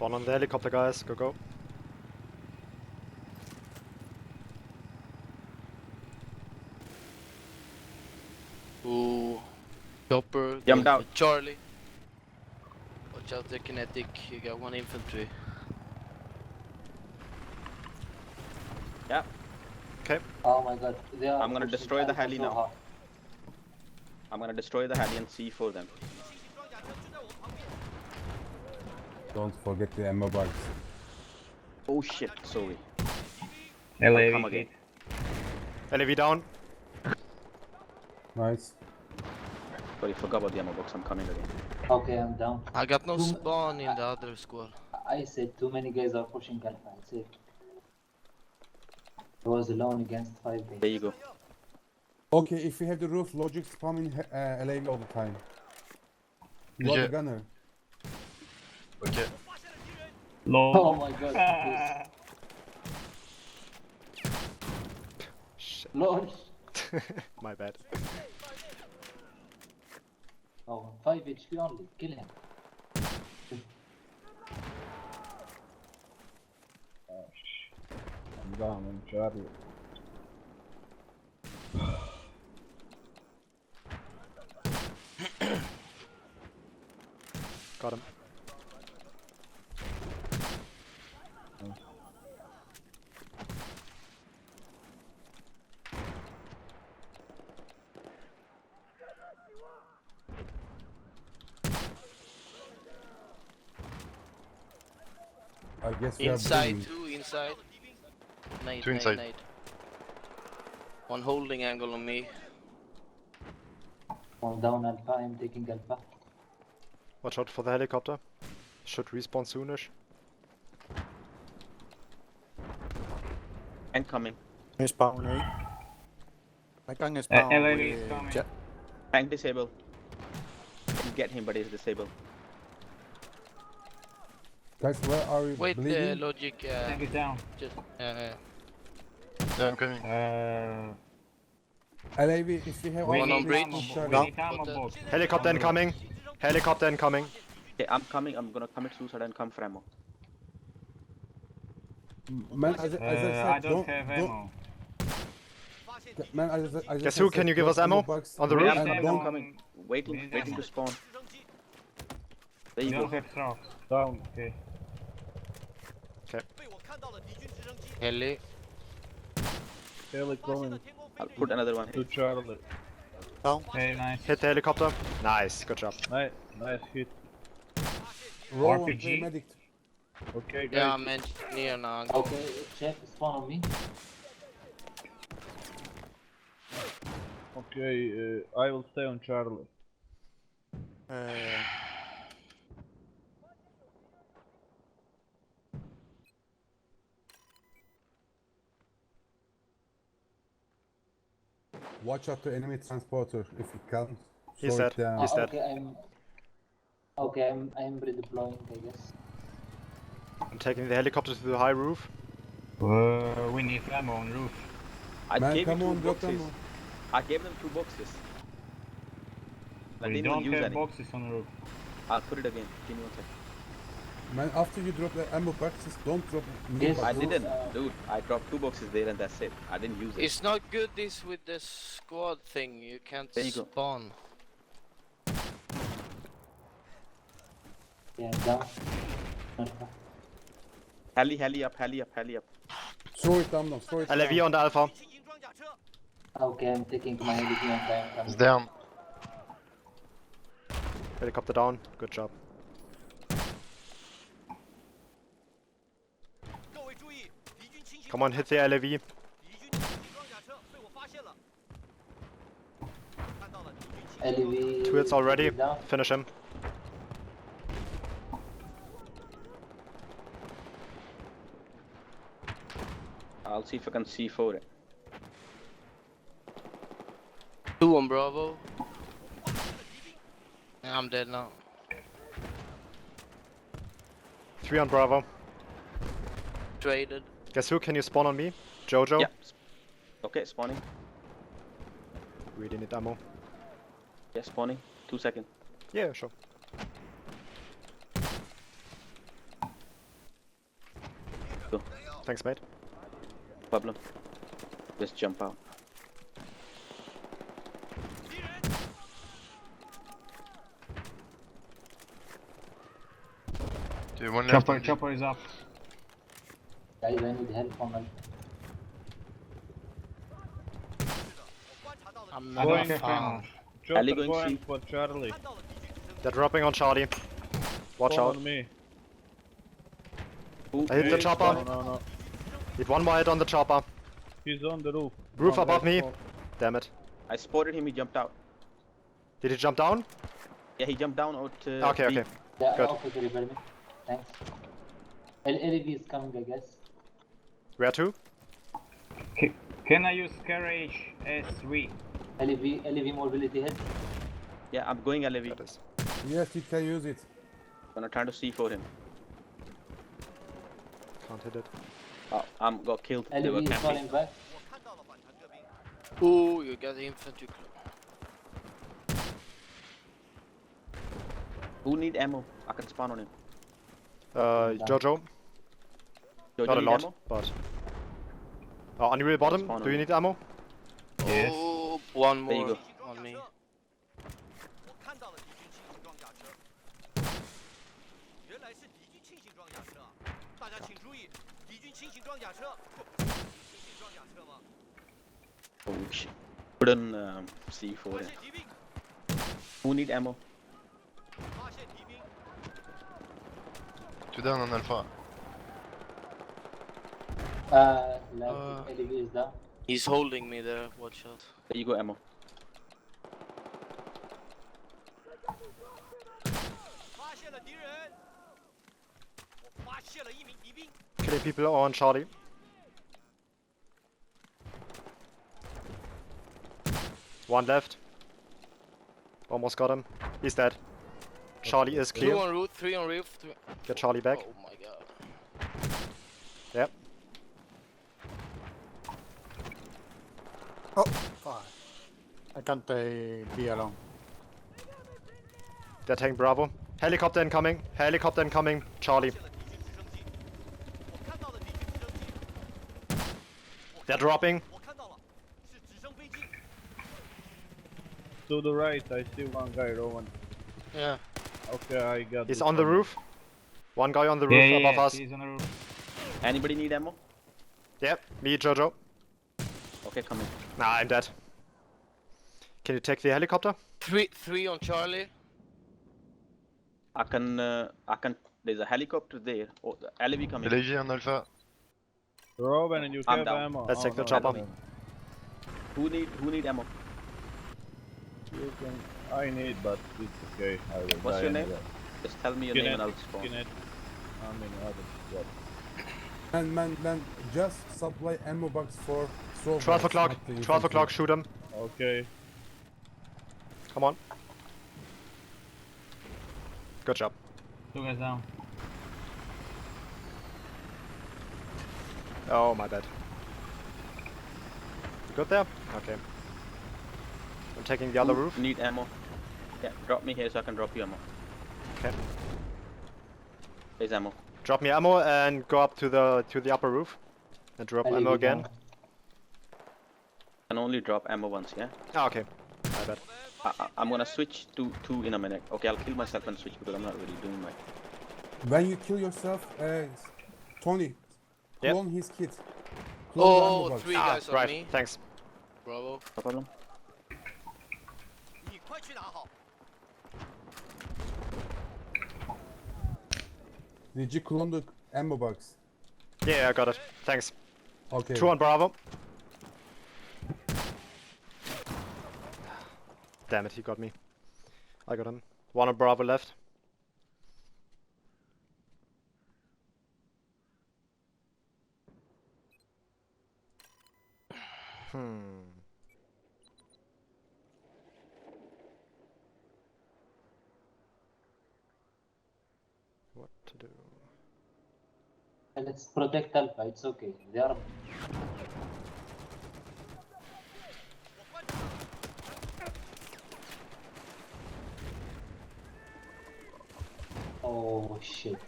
Spawn on the helicopter, guys. Go, go. Ooh. Chopper. Jumped going out. for Charlie. Watch out the kinetic. You got one infantry. Yeah. Okay. Oh my god. They are I'm gonna pushing destroy the Alpha heli so now. hard. I'm gonna destroy the heli and C4 them. Don't forget the ammo box. Oh shit, sorry. LAV Come again. LAV down. Nice. Sorry, forgot about the ammo box. I'm coming again. Okay, I'm down. I got no spawn in the other squad. I said too many guys are pushing Alpha. I said. I was alone against 5 guys. There you go. Okay, if we have the roof, logic spamming LAV all the time. You are Okay. the gunner. Ok. Low. Oh my god. Yes. Shit. Lord. My bad. Oh, 5 HP only. Kill him. I'm down, I'm Charlie. Got him. I guess we are Inside, bleeding. two inside. Nade, Two nade, inside. nade. One holding angle on me. One down Alpha. I'm taking Alpha. Watch out for the helicopter. Should respawn soonish. And coming. Spawn A. I can spawn LAV with is coming. jet. Tank disabled. Can get him, but he's disabled. Guys, where are we Wait, bleeding? logic. Tank is down. Just, Yeah, I'm coming. LAV, if we have We One all on need bridge. ammo box. Charlie. We need ammo box. Helicopter incoming. Helicopter incoming. Okay, I'm coming. I'm gonna commit suicide and come for ammo. Man, as I said, I don't have ammo. Man, as I Guess just who said, can you give us drop ammo? box. On the Yeah, roof? I'm And coming. don't- I'm coming. Waiting, Need waiting ammo. to spawn. There We you don't go. have traps. Down, okay. heli. Heli coming I'll put another one to here. Charlie. Down. Hey, nice. Hit the helicopter. Nice, good job. Nice hit. Roll and RPG? play medic. Okay, guys. Yeah, I'm engineer now. Okay, check. Spawn on me. Okay, I will stay on Charlie. Watch out the enemy transporter if it comes. He's slow dead. it down. He's dead. Okay, I'm redeploying, I guess. I'm taking the helicopter to the high roof. We need ammo on roof. I Man, gave you come 2 on, drop boxes. them. I gave them 2 boxes. I We didn't don't even use have any. boxes on roof. I'll put it again. Give me 1 second. Man, after you drop the ammo boxes, don't drop new Yes. I boxes. didn't, dude. I dropped 2 boxes there and that's it. I didn't use it. It's not good this with the squad thing. You can't There you go. spawn. Yeah, down. Alpha. Heli up, heli up, heli up. Throw it down now, throw it LAV down. on the Alpha. Okay, I'm taking my LV and I'm It's coming. down. Helicopter down. Good job. Come on, hit the LAV. LV. 2 hits already. Down. Finish him. I'll see if I can C4 it. Two on Bravo. Yeah, I'm dead now. 3 on Bravo. Traded. Guess who? Can you spawn on me? Jojo? Yeah. Okay, spawning. Really need ammo. Yeah, spawning. 2 seconds. Yeah, sure. Thanks, mate. Problem. Just jump out. Okay, one left. Chopper is up. Guys, I need help from my... I'm Going not for far. Chopper Ali going going C. for Charlie. They're dropping on Charlie. Watch Come out. on me. Who? I hit the Hey, chopper. No. Hit one more hit on the chopper. He's on the roof. Roof One above left me. smoke. Damn it. I spotted him. He jumped out. Did he jump down? Yeah, he jumped down out. Okay, B. okay. Yeah, Good. okay, repair me. Thanks. LAV is coming, I guess. Where to? Can I use Carriage S3? LAV mobility hit. Yeah, I'm going LAV. That is. Yes, you can use it. Gonna try to C4 him. Can't hit it. Oh, I'm got killed. They were LAV is camping. falling back. Ooh, you got the infantry. Who need ammo? I can spawn on him. Jojo. Jojo Not a need lot, ammo? but. Oh, on your bottom. spawn Do you on need ammo? Yes. Oh, one There you more go. on me. Oh shit. Couldn't C4 him. Who need ammo? Two down on Alpha. LAV is down. He's holding me there, watch out. There you go, ammo. Killing people on Charlie. One left. Almost got him. He's dead. Charlie is Two clear. on roof, three on roof. Get Charlie back. Oh my god. Yep. Oh, fuck. I can't be alone. They're taking Bravo. Helicopter incoming. Helicopter incoming. Charlie. They're dropping. To the right, I see one guy, Rowan. Yeah. Okay, I got He's this on the one. roof. One guy on the roof above us. He's on the roof. Anybody need ammo? Yep. Me, Jojo. Okay, come in. Nah, I'm dead. Can you take the helicopter? Three on Charlie. I can. There's a helicopter there. Oh, the LAV coming. LAV on Alpha. Rowan, and you I'm have down. ammo. Let's Oh, take the no, chopper. no. Who need ammo? You can. I need, but it's okay. I will What's die your name? anyway. Just tell me your name and I'll spawn. Skinhead. I mean, what? Man, just supply ammo box for 12 o'clock. 12 o'clock. Shoot him. Okay. Come on. Good job. Two guys down. Oh, my bad. You good there? Okay. I'm taking the other Who roof. Need ammo? Yeah, drop me here so I can drop you ammo. Okay. There's ammo. Drop me ammo and go up to the upper roof. And drop LAV ammo again. down. Can only drop ammo once, yeah? Ah, okay. My bad. I'm gonna switch to 2 in a minute. Okay, I'll kill myself and switch because I'm not really doing my... When you kill yourself, Tony, Yep. clone his kit. Clone the ammo Oh, box. three Ah, guys on right. me. Thanks. Bravo. No problem. Did you clone the ammo box? Yeah, I got it. Thanks. Okay. 2 on Bravo. Damn it, he got me. I got him. 1 on Bravo left. What to do? Let's protect Alpha, it's okay. They are... Oh shit.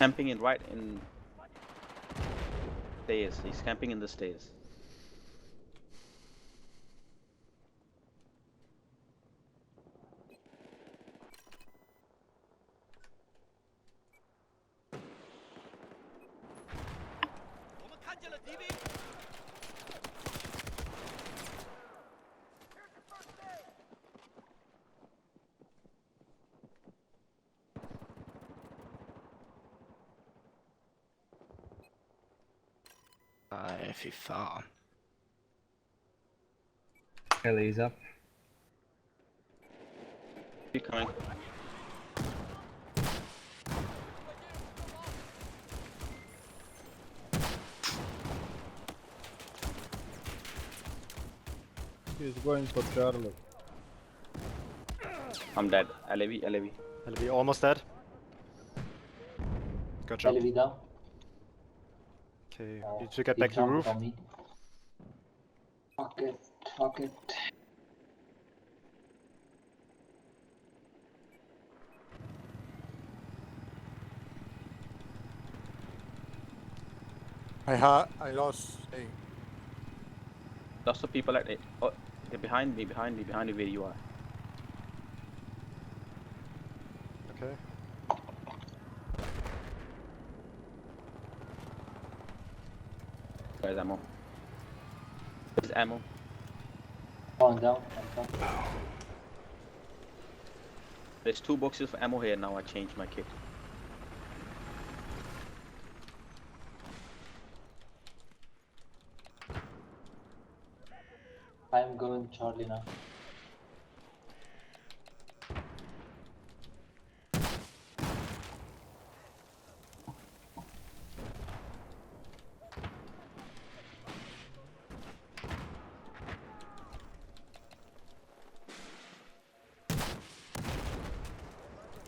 camping in right in stairs. He's camping in the stairs. Nej, fy fan. Kelly's up. Keep coming. He's going for Charlie. I'm dead. LAV, LAV. LV almost dead. Good job. LV down. Okay, Oh, need to get he back to the jumped roof. on me. Fuck it, fuck it. I lost. Hey, Lots of people at it. Oh, they're behind me where you are. Okay. There's ammo. There's ammo. One down, on top. There's 2 boxes of ammo here now. I changed my kit. I'm going Charlie now.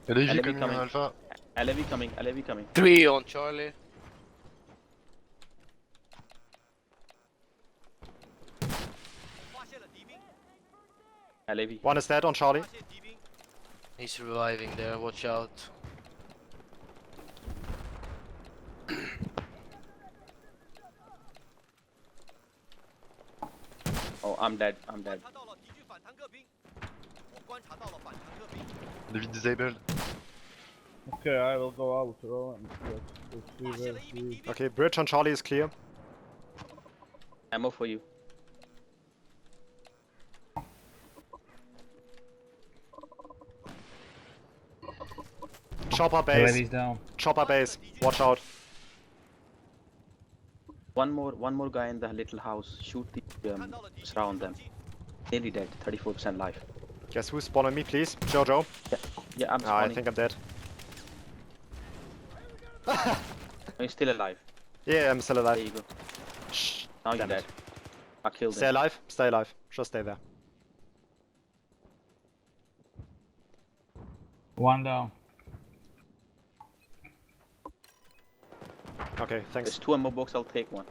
LAV LAV coming coming. Alpha. LAV coming, LAV coming. 3 on Charlie. LAV. One is dead on Charlie. He's reviving there, watch out. Oh, I'm dead. I'm dead. LAV disabled. Okay, I will go out, Rowan. Let's see where he is. Okay, bridge on Charlie is clear. Ammo for you. Chopper LAV's base. down. Chopper base. Watch out. One more guy in the little house. Shoot the surround them. Nearly dead. 34% life. Guess who's spawning me, please? Jojo. Yeah, I'm Ah, I spawning. think I'm dead. Oh, you're still alive. Yeah, I'm still There alive. you go. Shh. Now you're Damn it. dead. I killed Stay him. alive. Stay alive. Just stay there. One down. Okay, thanks. There's 2 ammo box. I'll take one.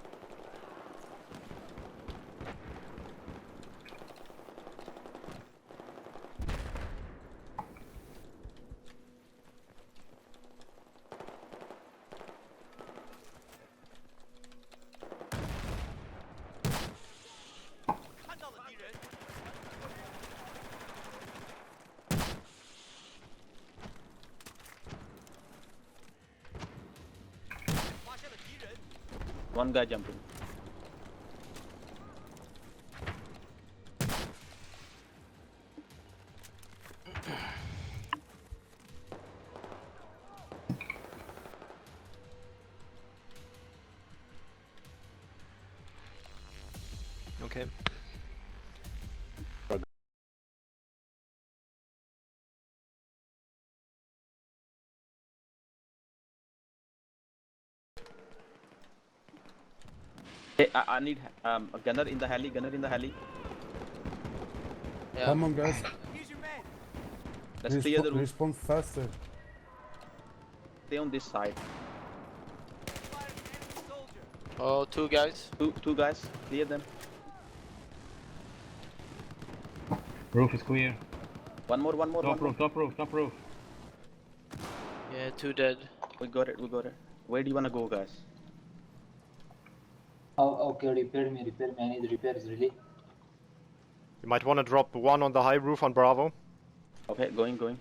One guy jumping. Okay. Hey, I need a gunner in the heli. Gunner in the heli. Yeah. Come on, guys. Let's clear the roof. Respawn faster. Stay on this side. Oh, 2 guys. Two guys. Clear them. Roof is clear. One more. Top roof, top roof, top roof. Yeah, 2 dead. We got it, we got it. Where do you wanna go, guys? Oh, okay, repair me. I need repairs, really. You might want to drop one on the high roof on Bravo. Okay, going.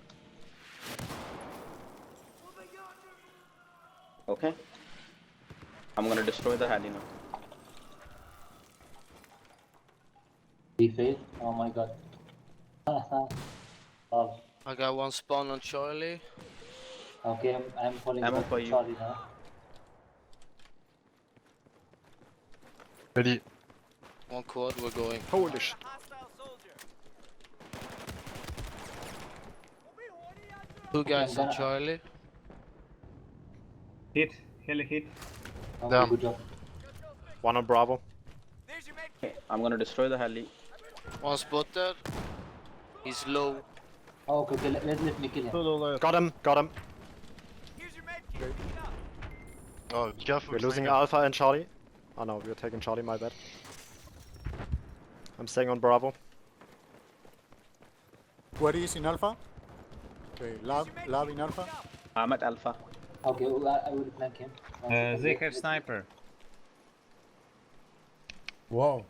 Okay. I'm gonna destroy the heli now. We failed. Oh my god. Oh, I got one spawn on Charlie. okay, I'm falling Ammo back for to you. Charlie now. Ready. One quad, we're going. Holy sh... Two guys I'm on gonna- Charlie. Hit. Heli hit. Okay, Down. good job. One on Bravo. Okay, I'm gonna destroy the heli. One spotted. He's low. Oh, okay, let me kill him. To the left. Got him. Oh, be careful. We're losing sniper. Alpha and Charlie. Oh no, we're taking Charlie, my bad. I'm staying on Bravo. Where is in Alpha? Okay, lab in Alpha. I'm at Alpha. Okay, well, I will flank him. One second, Zeke let- have sniper. Wow.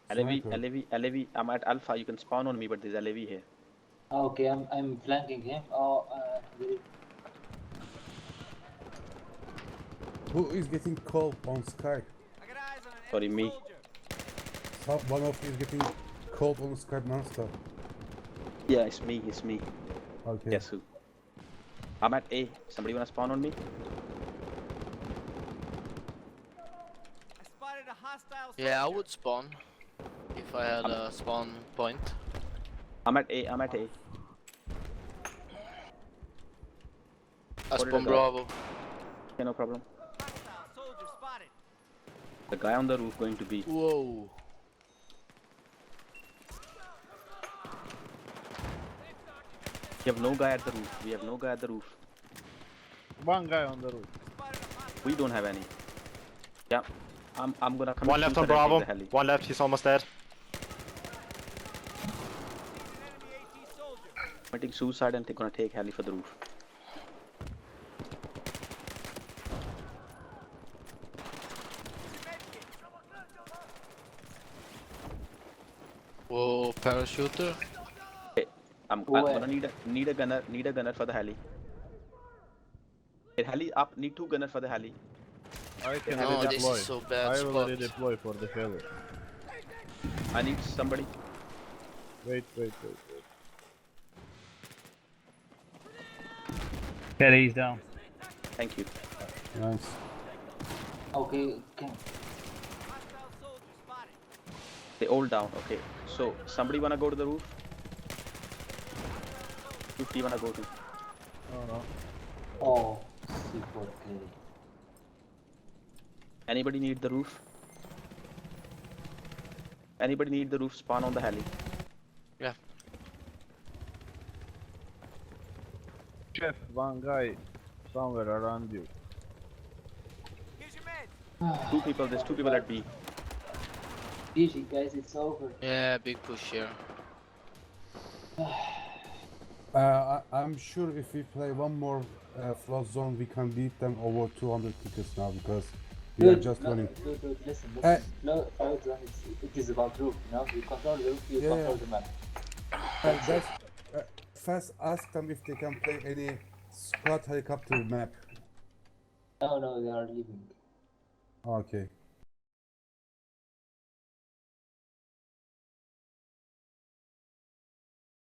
LAV, Sniper. LAV, I'm at Alpha. You can spawn on me, but there's LAV here. Okay, I'm flanking him. Oh, very- Who is getting cold on Skype? Sorry, me. One of you is getting cold on Skype non-stop. Yeah, it's me. Okay. Guess who? I'm at A. Somebody wanna spawn on me? Yeah, I would spawn. If I had a spawn point. I'm at A. I What did spawn I got? Bravo. Okay, no problem. The guy on the roof going to be. Whoa. We have no guy at the roof. One guy on the roof. We don't have any. Yeah. I'm gonna come. One left on Bravo. One left, he's almost dead. Committing suicide and they're gonna take heli for the roof. Whoa, parachuter. I'm gonna need a gunner for the heli. Hey, heli up. Need 2 gunners for the heli. I can No, this redeploy. is so bad I will spot. redeploy for the heli. I need somebody. Wait. Heli is down. Thank you. Nice. Okay, can They all down. Okay. So somebody wanna go to the roof? 50 wanna go to. Oh no. oh C4K. Anybody need the roof? Anybody need the roof? Spawn on the heli. Yeah. Chef, one guy somewhere around you. 2 people. There's 2 people at B. GG guys, it's over. Yeah, big push here. I'm sure if we play one more flood zone, we can beat them over 200 tickets now because we are just running. Dude, listen. Eh. Float zone, it is about roof, you know? You control the roof, you Yeah, control yeah. the map. Just first ask them if they can play any squad helicopter map. No, they are leaving. Okay.